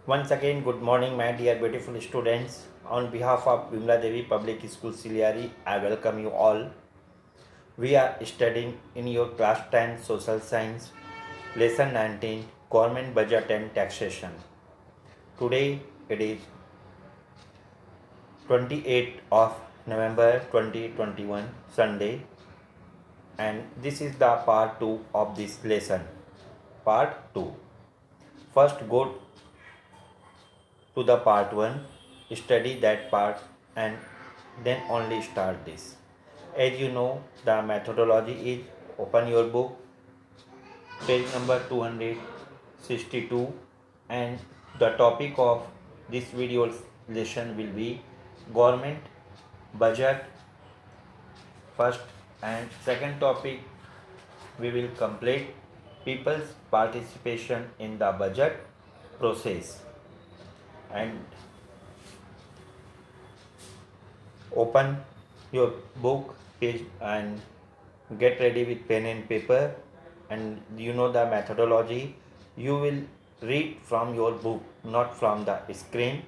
Once again, good morning, my dear beautiful students. On behalf of Vimla Devi Public School Siliari, I welcome you all. We are studying in your class 10 Social Science, Lesson 19, Government Budget and Taxation. Today it is 28th of November 2021, Sunday, and this is the part 2 of this lesson. Part 2. First, go to the part 1, study that part, and then only start this. As you know, the methodology is open your book, page number 262, and the topic of this video lesson will be government budget. First and second topic we will complete people's participation in the budget process. And open your book page and get ready with pen and paper, and you know the methodology. You will read from your book, not from the screen.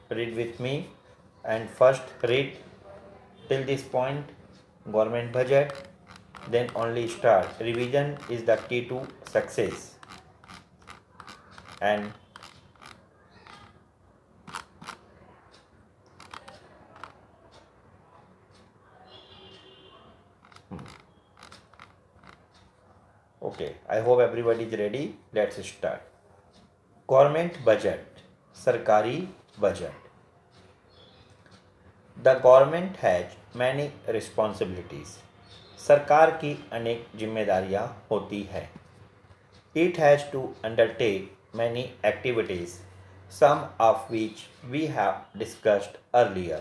Read with me, and first read till this point, government budget, then only start. Revision is the key to success. And okay, I hope everybody is ready. Let's start. Government budget, सरकारी budget. The government has many responsibilities. सरकार की अनेक जिम्मेदारियां होती है. It has to undertake many activities, some of which we have discussed earlier.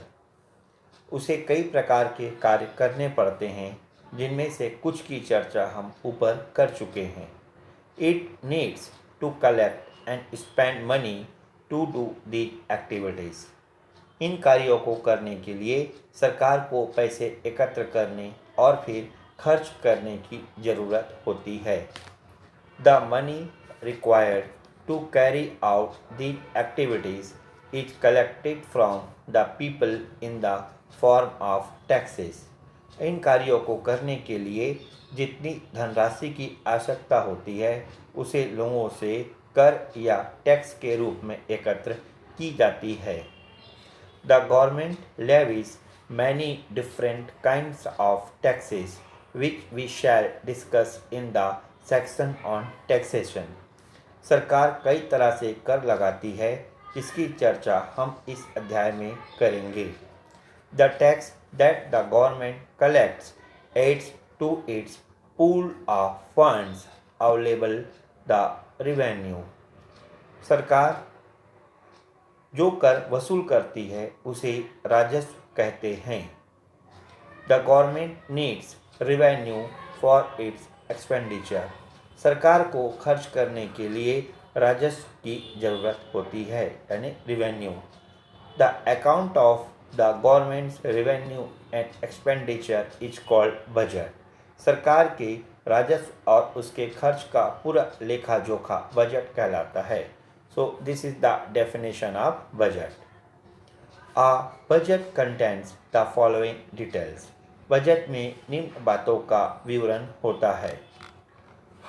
उसे कई प्रकार के कार्य करने पड़ते हैं, जिनमें से कुछ की चर्चा हम ऊपर कर चुके हैं. It needs to collect and spend money to do these activities. इन कार्यों को करने के लिए सरकार को पैसे एकत्र करने और फिर खर्च करने की ज़रूरत होती है. The money required to carry out these activities is collected from the people in the form of taxes. इन कार्यों को करने के लिए जितनी धनराशि की आवश्यकता होती है, उसे लोगों से कर या टैक्स के रूप में एकत्र की जाती है. The government levies many different kinds of taxes, which we shall discuss in the section on taxation. सरकार कई तरह से कर लगाती है, जिसकी चर्चा हम इस अध्याय में करेंगे. The tax that the government collects adds to its pool of funds available the revenue. सरकार जो कर वसूल करती है उसे राजस्व कहते हैं. The government needs revenue for its expenditure. सरकार को खर्च करने के लिए राजस्व की जरूरत होती है, यानी revenue. The account of the government's revenue and expenditure is called budget. सरकार के राजस्व और उसके खर्च का पूरा लेखा जोखा बजट कहलाता है. So this is the definition of budget. A budget contains the following details. Budget में निम्न बातों का विवरण होता है.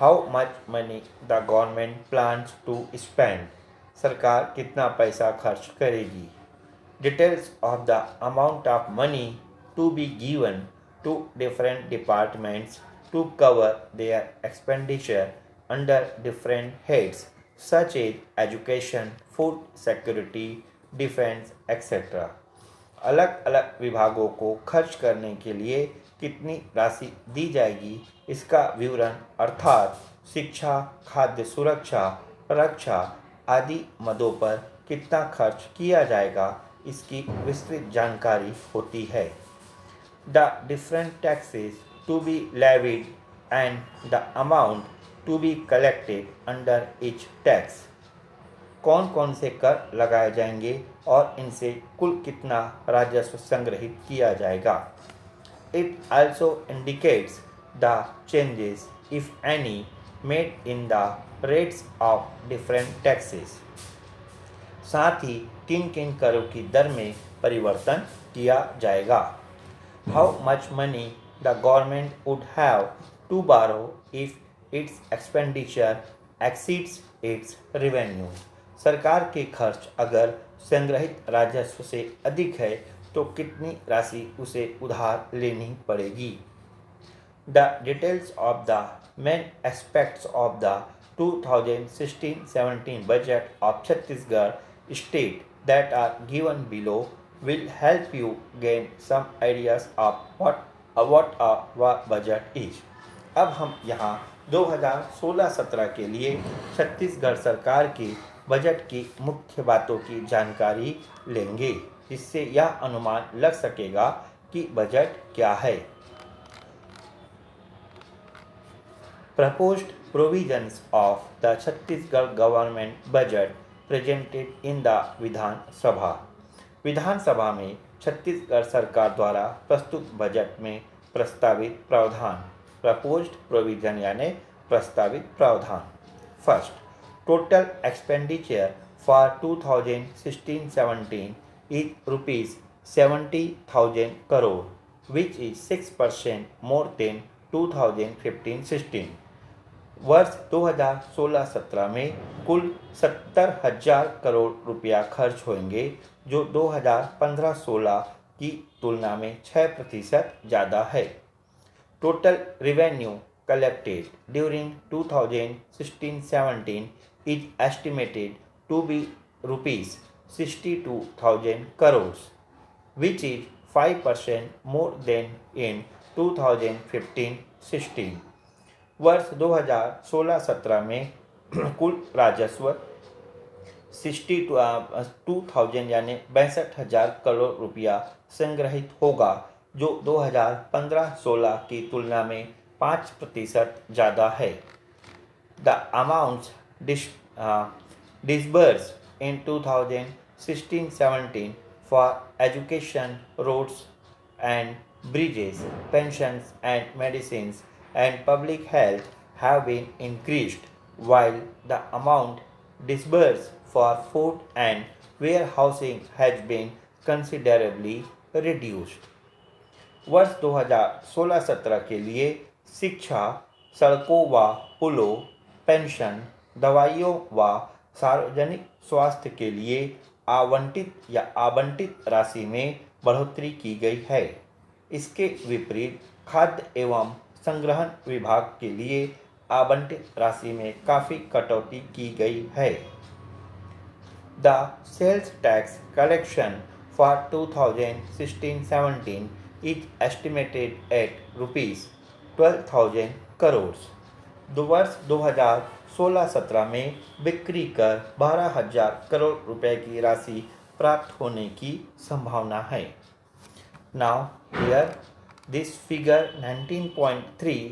How much money the government plans to spend. सरकार कितना पैसा खर्च करेगी. Details of the amount of money to be given to different departments to cover their expenditure under different heads such as education, food security, defense, etc. अलग अलग विभागों को खर्च करने के लिए कितनी राशि दी जाएगी, इसका विवरण अर्थात शिक्षा, खाद्य सुरक्षा, रक्षा आदि मदों पर कितना खर्च किया जाएगा, इसकी विस्तृत जानकारी होती है. The different taxes to be levied and the amount to be collected under each tax. कौन कौन से कर लगाए जाएंगे और इनसे कुल कितना राजस्व संग्रहित किया जाएगा. It also indicates the changes, if any, made in the rates of different taxes. साथ ही किन किन करों की दर में परिवर्तन किया जाएगा। How much money the government would have to borrow if its expenditure exceeds its revenue. सरकार के खर्च अगर संग्रहित राजस्व से अधिक है तो कितनी राशि उसे उधार लेनी पड़ेगी। The details of the main aspects of the 2016-17 budget of Chhattisgarh state that are given below will help you gain some ideas of what a budget is. अब हम यहाँ 2016-17 के लिए छत्तीसगढ़ सरकार के बजट की मुख्य बातों की जानकारी लेंगे, जिससे यह अनुमान लग सकेगा कि बजट क्या है। Proposed provisions of the Chhattisgarh government budget presented in the Vidhan Sabha. Vidhan Sabha में छत्तीसगढ़ सरकार द्वारा प्रस्तुत बजट में प्रस्तावित प्रावधान, प्रपोज्ड प्रोविजन यानी प्रस्तावित प्रावधान। First, total expenditure for 2016-17 is ₹70,000 crore, which is 6% more than 2015-16। वर्ष 2016-17 में कुल 70,000 करोड़ रुपया खर्च होंगे, जो 2015-16 की तुलना में 6% ज़्यादा है। Total revenue collected during 2016-17 is estimated to be ₹62,000 crore, which is 5% more than in 2015-16। वर्ष 2016-17 में कुल राजस्व 62,000 यानी 62,000 करोड़ रुपया संग्रहित होगा, जो 2015-16 की तुलना में 5% ज़्यादा है। The amounts disbursed in 2016-17 for education, roads and bridges, pensions and medicines and public health have been increased, while the amount disbursed for food and warehousing has been considerably reduced. वर्ष 2016-17 के लिए शिक्षा, सड़कों व पुलों, पेंशन, दवाइयों व सार्वजनिक स्वास्थ्य के लिए आवंटित राशि में बढ़ोतरी की गई है। इसके विपरीत खाद्य एवं संग्रहण विभाग के लिए आवंटित राशि में काफ़ी कटौती की गई है। The sales tax collection for 2016-17 is estimated at ₹12,000 crore. वर्ष 2016-17 में बिक्री कर 12,000 करोड़ रुपए की राशि प्राप्त होने की संभावना है। Now here this figure 19.3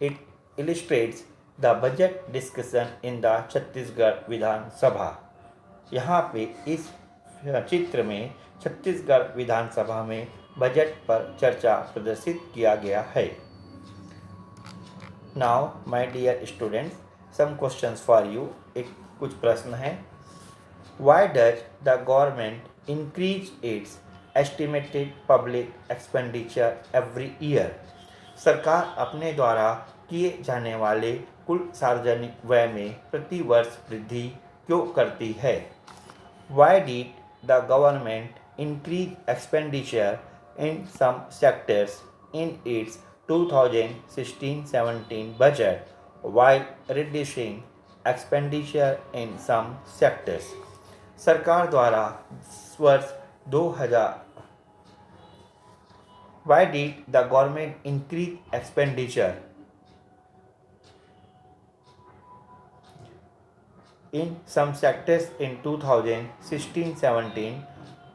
it illustrates the budget discussion in the Chhattisgarh Vidhan Sabha. यहाँ पे इस चित्र में छत्तीसगढ़ विधान सभा में बजट पर चर्चा प्रदर्शित किया गया है। Now my dear students, some questions for you। कुछ प्रश्न हैं। Why does the government increase its estimated public expenditure every year? सरकार अपने द्वारा किए जाने वाले कुल सार्वजनिक व्यय में प्रति वर्ष वृद्धि क्यों करती है? Why did the government increase expenditure in some sectors in its 2016-17 budget while reducing expenditure in some sectors? सरकार द्वारा वर्ष 2000 Why did the government increase expenditure in some sectors in 2016-17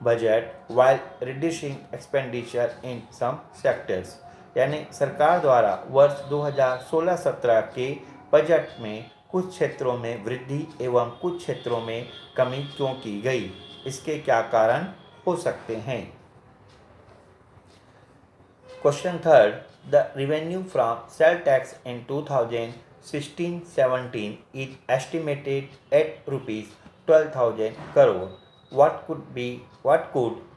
budget while reducing expenditure in some sectors? यानी सरकार द्वारा वर्ष 2016-17 के budget में कुछ क्षेत्रों में वृद्धि एवं कुछ क्षेत्रों में कमी क्यों की गई? इसके क्या कारण हो सकते हैं? Question third, the revenue from sale tax in 2016-17 is estimated at rupees 12,000 crore. What could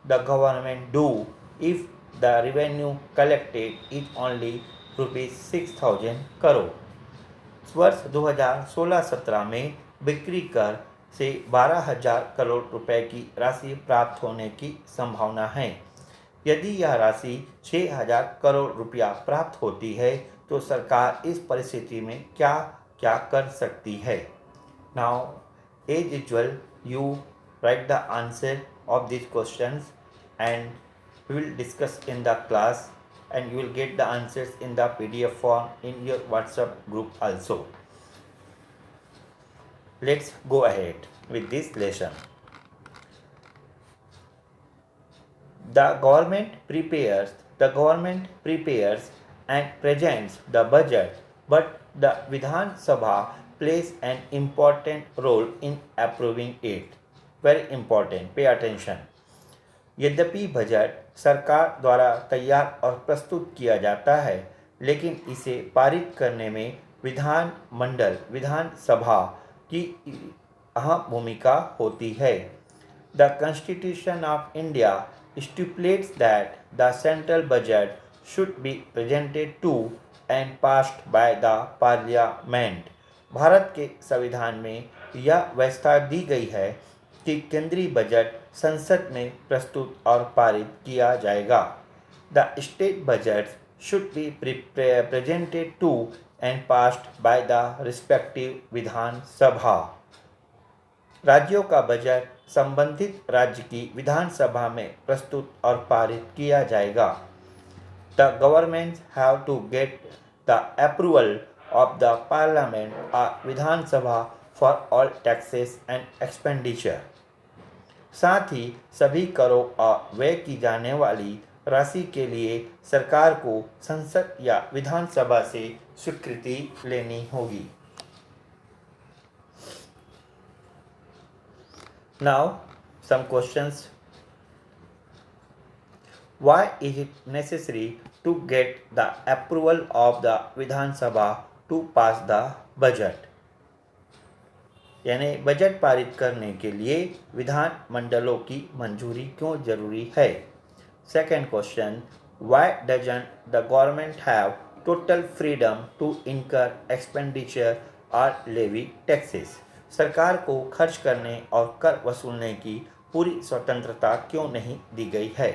the government do if the revenue collected is only rupees 6,000 crore? वर्ष 2016-17 में बिक्री कर से 12,000 करोड़ रुपए की राशि प्राप्त होने की संभावना है। यदि यह राशि 6,000 करोड़ रुपया प्राप्त होती है तो सरकार इस परिस्थिति में क्या क्या कर सकती है? Now as usual you write the answer of this questions and we will discuss in the class, and you will get the answers in the PDF form in your WhatsApp group also. Let's go ahead with this lesson. The government prepares and presents the budget, but the Vidhan Sabha plays an important role in approving it. Very important, pay attention. यद्यपि budget सरकार द्वारा तैयार और प्रस्तुत किया जाता है, लेकिन इसे पारित करने में विधानसभा की अहम भूमिका होती है। The constitution of India stipulates that the central budget should be presented to and passed by the parliament. Bharat के संविधान में यह व्यवस्था दी गई है कि केंद्रीय बजट संसद में प्रस्तुत और पारित किया जाएगा। The state budget should be presented to and passed by the respective Vidhan Sabha. राज्यों का बजट संबंधित राज्य की विधानसभा में प्रस्तुत और पारित किया जाएगा। The governments have to get the approval of the parliament और Vidhan Sabha for all taxes and expenditure. साथ ही सभी करों और व्यय की जाने वाली राशि के लिए सरकार को संसद या विधानसभा से स्वीकृति लेनी होगी। Now some questions. Why is it necessary to get the approval of the Vidhan Sabha to pass the budget? यानी बजट पारित करने के लिए विधान मंडलों की मंजूरी क्यों जरूरी है? Second question, why doesn't the government have total freedom to incur expenditure और लेवी टैक्सेस? सरकार को खर्च करने और कर वसूलने की पूरी स्वतंत्रता क्यों नहीं दी गई है?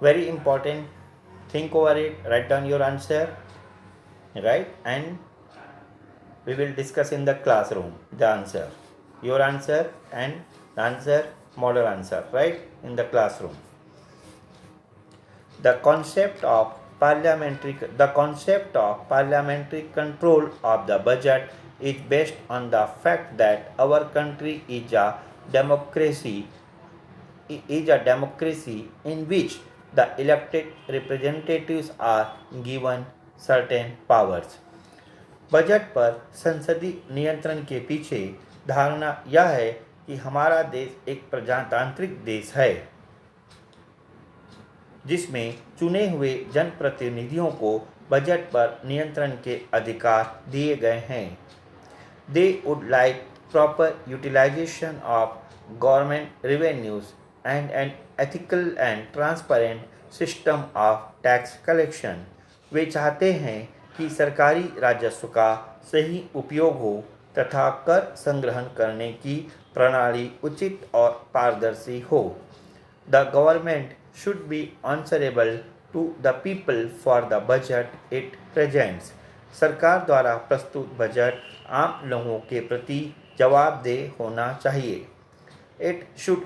Very important, think over it, write down your answer, right, and we will discuss in the classroom the answer, your answer and the answer, model answer, right, in the classroom. The concept of parliamentary control of the budget is based on the fact that our country is a democracy in which the elected representatives are given certain powers. Budget पर संसदीय नियंत्रण के पीछे धारणा यह है कि हमारा देश एक प्रजातांत्रिक देश है जिसमें चुने हुए जनप्रतिनिधियों को बजट पर नियंत्रण के अधिकार दिए गए हैं। They would like proper utilization of government revenues and an ethical and transparent system of tax collection. वे चाहते हैं कि सरकारी राजस्व का सही उपयोग हो तथा कर संग्रहण करने की प्रणाली उचित और पारदर्शी हो। The government should be answerable to the people for the budget it presents. सरकार द्वारा प्रस्तुत बजट आम लोगों के प्रति जवाबदेह होना चाहिए। It should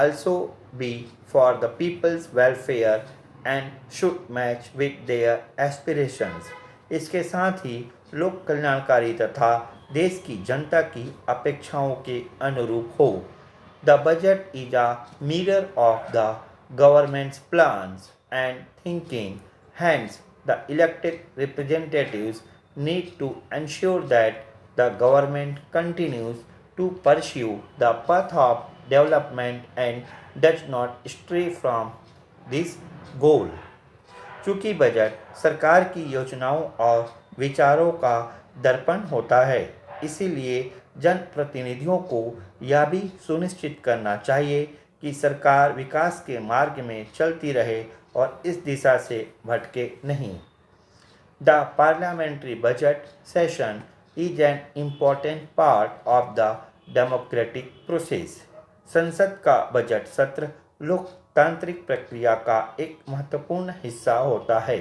also be for the people's welfare and should match with their aspirations. इसके साथ ही लोक कल्याणकारी तथा देश की जनता की अपेक्षाओं के अनुरूप हो। The budget is a mirror of the government's plans and thinking. Hence, the elected representatives need to ensure that the government continues to pursue the path of development and does not stray from this गोल। चूँकि budget सरकार की योजनाओं और विचारों का दर्पण होता है। इसीलिए जनप्रतिनिधियों को यह भी सुनिश्चित करना चाहिए कि सरकार विकास के मार्ग में चलती रहे और इस दिशा से भटके नहीं। The parliamentary budget session is an important part of the democratic process. संसद का बजट सत्र लोकतांत्रिक प्रक्रिया का एक महत्वपूर्ण हिस्सा होता है।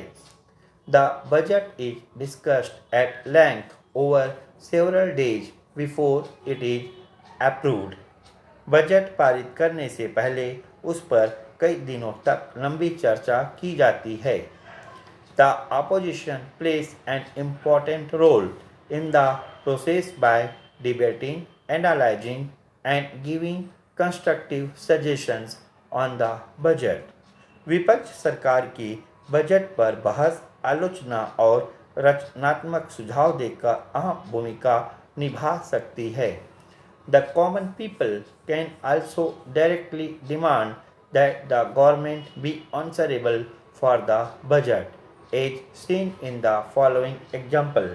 The budget is discussed at length over several days before it is approved. Budget पारित करने से पहले उस पर कई दिनों तक लंबी चर्चा की जाती है। The opposition plays an important role in the process by debating, analyzing, and giving constructive suggestions on the budget. विपक्ष सरकार की बजट पर बहस, आलोचना और रचनात्मक सुझाव देकर अहम भूमिका निभा सकती है। The common people can also directly demand that the government be answerable for the budget, as seen in the following example.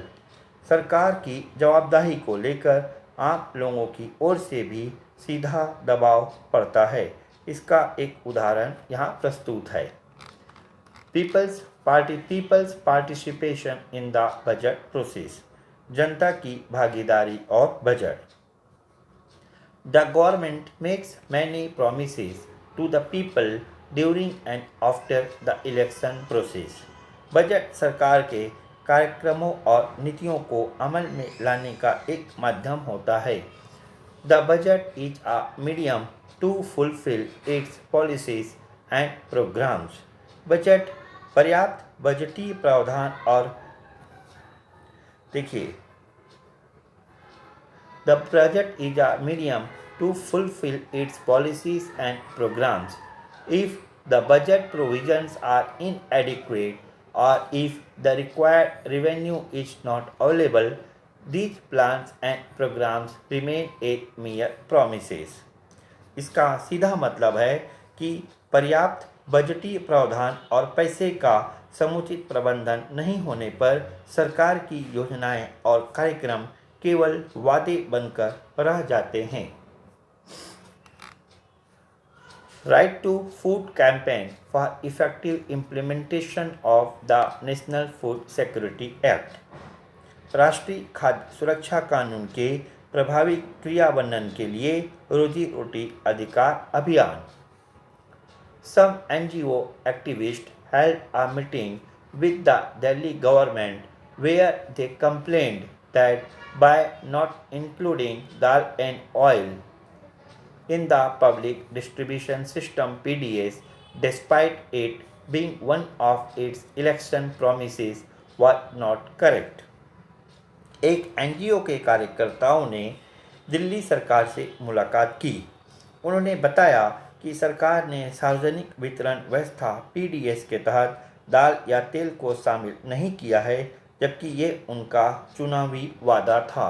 सरकार की जवाबदेही को लेकर आम लोगों की ओर से भी सीधा दबाव पड़ता है। इसका एक उदाहरण यहाँ प्रस्तुत है। People's participation in the budget process. जनता की भागीदारी और budget. The government makes many promises to the people during and after the election process. Budget सरकार के कार्यक्रमों और नीतियों को अमल में लाने का एक माध्यम होता है। The budget is a medium to fulfill its policies and programs. Budget पर्याप्त बजटीय प्रावधान और देखिए The budget is a medium to fulfill its policies and programs. If the budget provisions are inadequate or if the required revenue is not available, these plans and programs remain a mere promises. इसका सीधा मतलब है कि पर्याप्त बजटीय प्रावधान और पैसे का समुचित प्रबंधन नहीं होने पर सरकार की योजनाएं और कार्यक्रम केवल वादे बनकर रह जाते हैं। Right to Food Campaign for effective implementation of the National Food Security Act. राष्ट्रीय खाद्य सुरक्षा कानून के प्रभावी क्रियान्वयन के लिए रोजी रोटी अधिकार अभियान। Some NGO activists held a meeting with the Delhi government where they complained that by not including dal and oil in the public distribution system PDS, despite it being one of its election promises, was not correct. एक NGO के कार्यकर्ताओं ने दिल्ली सरकार से मुलाकात की। उन्होंने बताया कि सरकार ने सार्वजनिक वितरण व्यवस्था पीडीएस के तहत दाल या तेल को शामिल नहीं किया है, जबकि ये उनका चुनावी वादा था।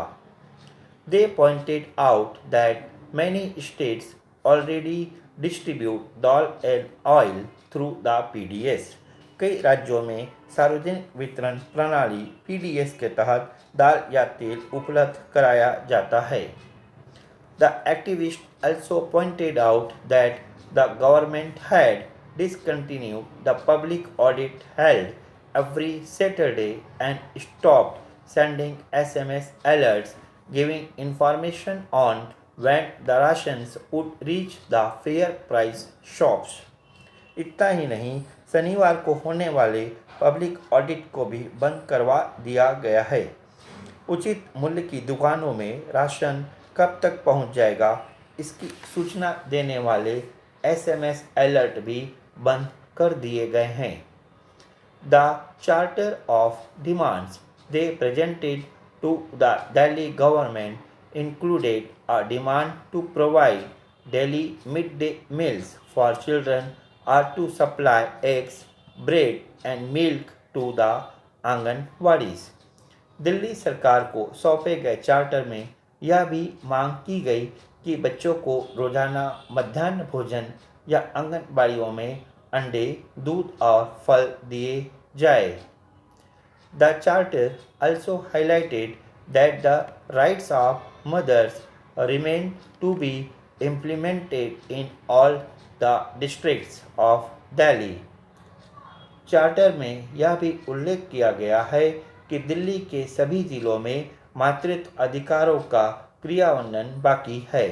They pointed out that many states already distribute dal and oil through the PDS. कई राज्यों में सार्वजनिक वितरण प्रणाली पीडीएस के तहत दाल या तेल उपलब्ध कराया जाता है। The activists also pointed out that the government had discontinued the public audit held every Saturday and stopped sending SMS alerts giving information on when the rations would reach the fair price shops. इतना ही नहीं, शनिवार को होने वाले public audit को भी बंद करवा दिया गया है। उचित मूल्य की दुकानों में राशन कब तक पहुंच जाएगा, इसकी सूचना देने वाले एसएमएस अलर्ट भी बंद कर दिए गए हैं। The charter of demands they presented to the Delhi government included a demand to provide daily mid day meals for children or to supply eggs, bread and milk to the anganwadis. Delhi सरकार को सौंपे गए चार्टर में यह भी मांग की गई कि बच्चों को रोजाना मध्याह्न भोजन या आंगनबाड़ियों में अंडे, दूध और फल दिए जाए। The Charter also highlighted that the rights of mothers remain to be implemented in all the districts of Delhi. Charter में यह भी उल्लेख किया गया है कि दिल्ली के सभी जिलों में मातृत्व अधिकारों का क्रियान्वयन बाकी है.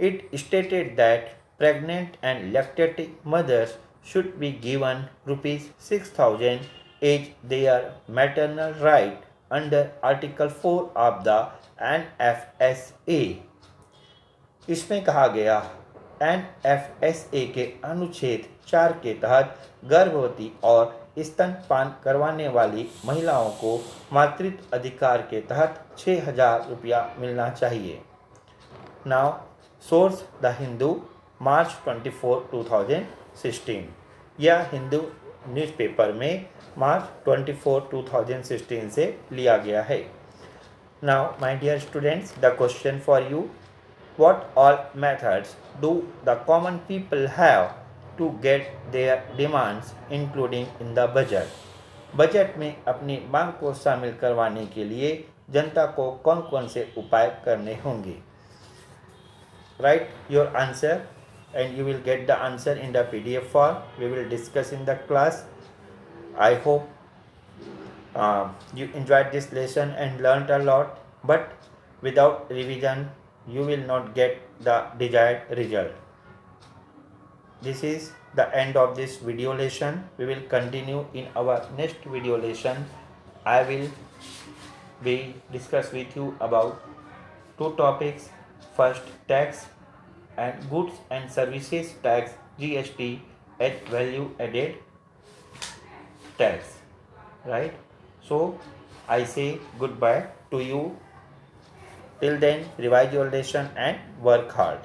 It stated that pregnant and lactating mothers should be given rupees 6,000 as their maternal right under Article 4 of the NFSA. इसमें कहा गया NFSA के अनुच्छेद 4 के तहत गर्भवती और स्तनपान करवाने वाली महिलाओं को मातृत्व अधिकार के तहत 6,000 रुपया मिलना चाहिए. नाउ सोर्स द हिंदू मार्च 24, 2016. यह हिंदू न्यूज़पेपर में मार्च 24, 2016 से लिया गया है. Now my dear students, the question for you. What all methods do the common people have to get their demands including in the budget? Budget में अपनी मांग को शामिल करवाने के लिए जनता को कौन कौन से उपाय करने होंगे? Write your answer and you will get the answer in the PDF form. We will discuss in the class. I hope you enjoyed this lesson and learned a lot, but without revision you will not get the desired result. This is the end of this video lesson. We will continue in our next video lesson. I will be discuss with you about two topics. First, tax and goods and services tax, GST, at value added tax. Right? So I say goodbye to you. Till then, revise your lesson and work hard.